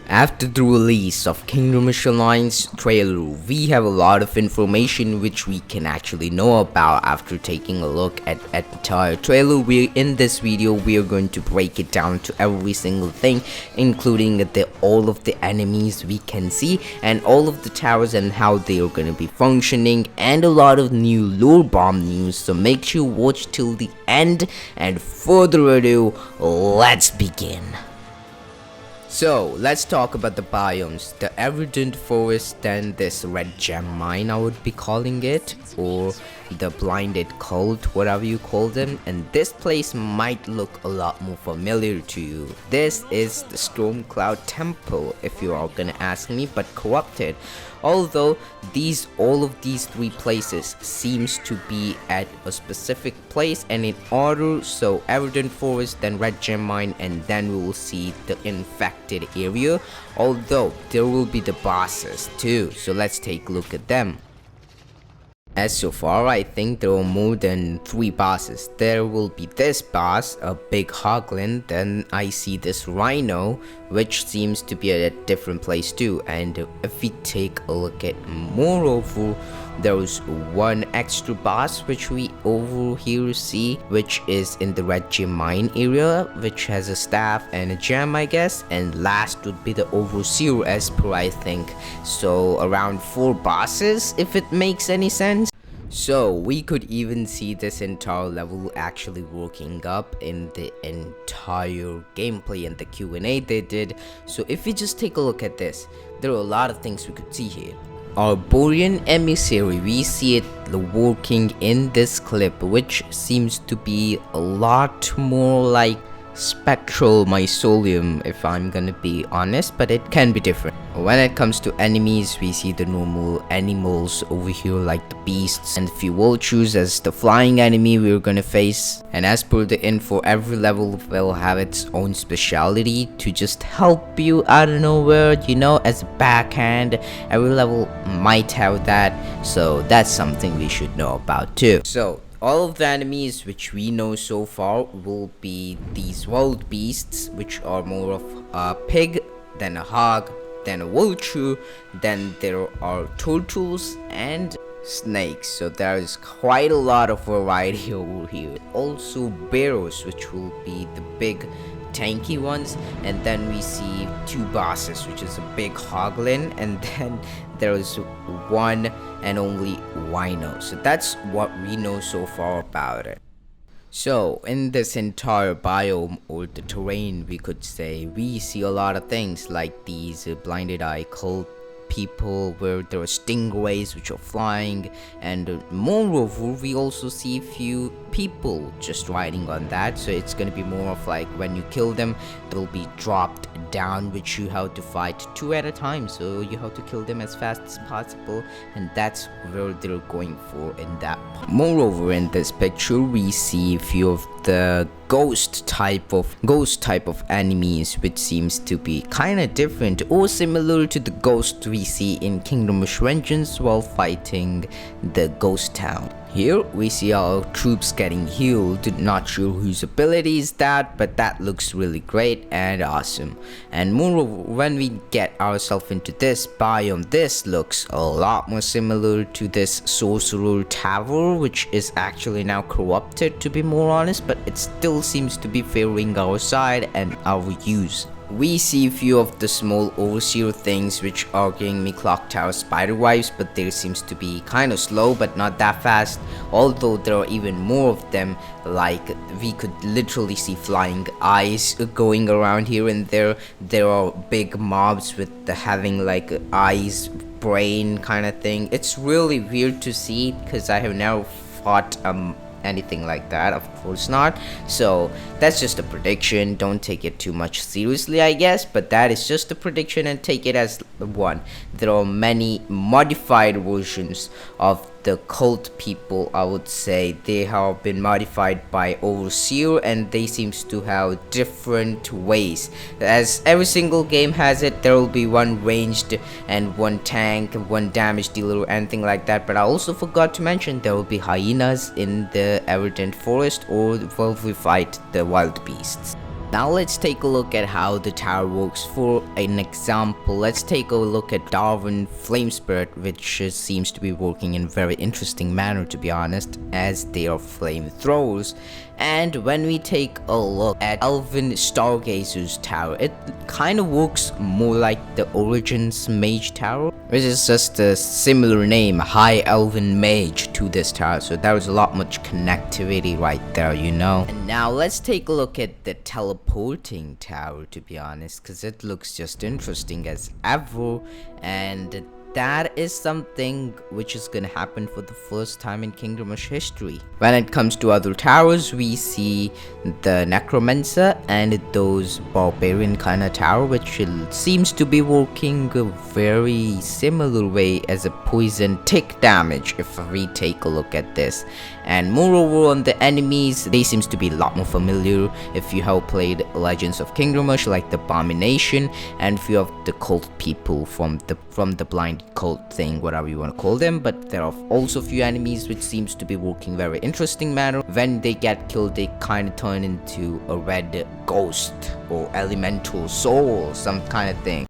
After the release of Kingdom Online's trailer, we have a lot of information which we can actually know about after taking a look at the entire trailer. In this video, we are going to break it down to every single thing, including all of the enemies we can see and all of the towers and how they are going to be functioning, and a lot of new lore bomb news. So make sure you watch till the end, and further ado, let's begin. So let's talk about the biomes, the evident forest and this red gem mine, I would be calling it, or the blinded cult, whatever you call them. And this place might look a lot more familiar to you. This is the Stormcloud Temple, if you are gonna ask me, but corrupted. Although all of these three places seems to be at a specific place and in order. So evident forest, then red gem mine, and then we will see the infected area, although there will be the bosses too. So let's take a look at them. As so far, I think there are more than 3 bosses. There will be this boss, a big hoglin, then I see this rhino, which seems to be at a different place too. And if we take a look at moreover, there's one extra boss which we over here see, which is in the red gem mine area, which has a staff and a gem, I guess. And last would be the overseer, as per I think. So around 4 bosses, if it makes any sense. So we could even see this entire level actually working up in the entire gameplay and the Q&A they did. So if we just take a look at this, there are a lot of things we could see here. Arborean emissary, we see it working in this clip, which seems to be a lot more like spectral mycelium, if I'm gonna be honest, but it can be different. When it comes to enemies, we see the normal animals over here like the beasts, and if you will choose as the flying enemy we're gonna face. And as per the info, every level will have its own speciality to just help you out of nowhere, you know, as a backhand. Every level might have that, so that's something we should know about too. So all of the enemies which we know so far will be these wild beasts, which are more of a pig, then a hog, then a vulture, then there are turtles and snakes. So there is quite a lot of variety over here. Also bears, which will be the big tanky ones, and then we see 2 bosses, which is a big hoglin, and then there is one and only rhino. So that's what we know so far about it. So in this entire biome, or the terrain we could say, we see a lot of things like these blinded eye cult people, where there are stingrays which are flying, and moreover we also see a few people just riding on that. So it's gonna be more of like when you kill them, they'll be dropped down, which you have to fight 2 at a time, so you have to kill them as fast as possible, and that's where they're going for in that part. Moreover, in this picture we see a few of the ghost type of enemies, which seems to be kind of different or similar to the ghost we see in Kingdom of Vengeance while fighting the ghost town. Here we see our troops getting healed. Not sure whose ability is that, but that looks really great and awesome. And moreover, when we get ourselves into this biome, this looks a lot more similar to this sorcerer tower, which is actually now corrupted, to be more honest, but it still seems to be favoring our side and our use. We see a few of the small overseer things which are giving me clock tower spider vibes, but they seems to be kind of slow but not that fast. Although there are even more of them, like we could literally see flying eyes going around here and there. There are big mobs with having like eyes, brain kind of thing. It's really weird to see because I have never fought anything like that, of course not. So that's just a prediction, don't take it too much seriously, I guess, but that is just a prediction and take it as one. There are many modified versions of the cult people, I would say. They have been modified by overseer, and they seems to have different ways. As every single game has it, there will be one ranged and one tank, one damage dealer, or anything like that. But I also forgot to mention there will be hyenas in the evident forest, or will we fight the wild beasts. Now let's take a look at how the tower works. For an example, let's take a look at Darwin Flame Spirit, which seems to be working in a very interesting manner, to be honest, as they are flamethrowers. And when we take a look at Elven Stargazer's tower, it kind of works more like the Origins Mage tower, which is just a similar name, High Elven Mage, to this tower. So there was a lot much connectivity right there, you know. And now let's take a look at the teleporting tower, to be honest, because it looks just interesting as ever. And that is something which is gonna happen for the first time in Kingdom Rush history. When it comes to other towers, we see the Necromancer and those barbarian kind of tower, which seems to be working a very similar way as a poison tick damage if we take a look at this. And moreover, on the enemies, they seems to be a lot more familiar if you have played Legends of Kingdom Rush, like the Abomination and few of the cult people from the blind cult thing, whatever you want to call them. But there are also few enemies which seems to be working very interesting manner. When they get killed, they kind of turn into a red ghost or elemental soul, some kind of thing.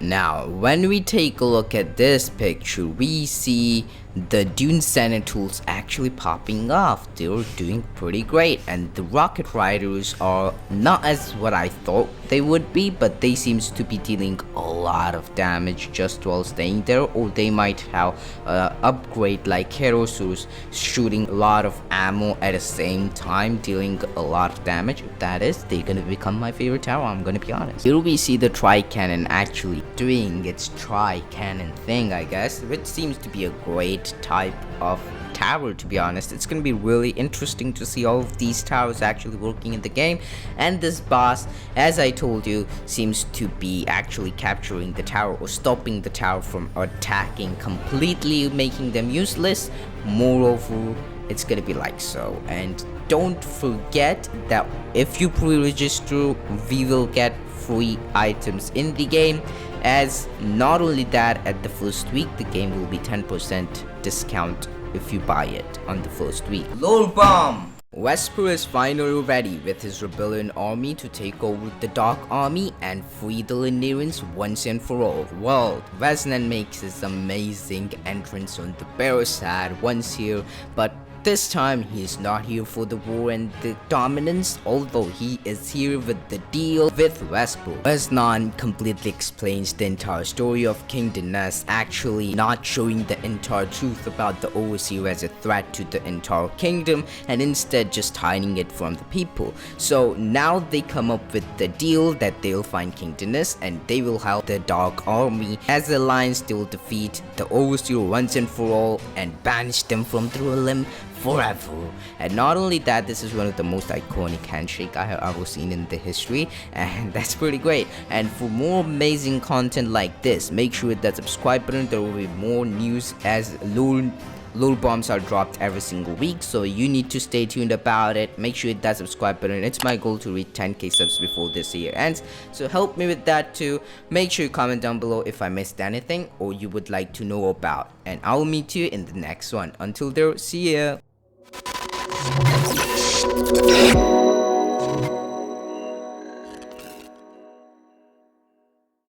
Now, when we take a look at this picture, we see the Dune Senators actually popping off. They're doing pretty great, and the Rocket Riders are not as what I thought they would be, but they seems to be dealing a lot of damage just while staying there, or they might have upgrade like Herosus, shooting a lot of ammo at the same time, dealing a lot of damage. If that is, they're gonna become my favorite tower, I'm gonna be honest. Here we see the Tri-Cannon actually doing its Tri-Cannon thing, I guess, which seems to be a great type of tower, to be honest. It's gonna be really interesting to see all of these towers actually working in the game. And this boss, as I told you, seems to be actually capturing the tower or stopping the tower from attacking completely, making them useless. Moreover, it's gonna be like so. And don't forget that if you pre-register, we will get free items in the game. As not only that, at the first week the game will be 10% discount if you buy it on the first week. LOL bomb! Vesper is finally ready with his rebellion army to take over the Dark Army and free the Linearans once and for all. Well, Vesnan makes his amazing entrance on the bear side once here, but this time he is not here for the war and the dominance, although he is here with the deal with Vesper. Vesnan completely explains the entire story of King Dinas, actually not showing the entire truth about the Overseer as a threat to the entire kingdom, and instead just hiding it from the people. So now they come up with the deal that they'll find King Dinas and they will help the Dark Army. As the alliance, they will defeat the Overseer once and for all and banish them from the realm forever. And not only that, this is one of the most iconic handshake I have ever seen in the history, and that's pretty great. And for more amazing content like this, make sure hit that subscribe button. There will be more news as LOL bombs are dropped every single week, so you need to stay tuned about it. Make sure hit that subscribe button. It's my goal to reach 10k subs before this year ends, so help me with that too. Make sure you comment down below if I missed anything or you would like to know about, and I'll meet you in the next one. Until there, see ya.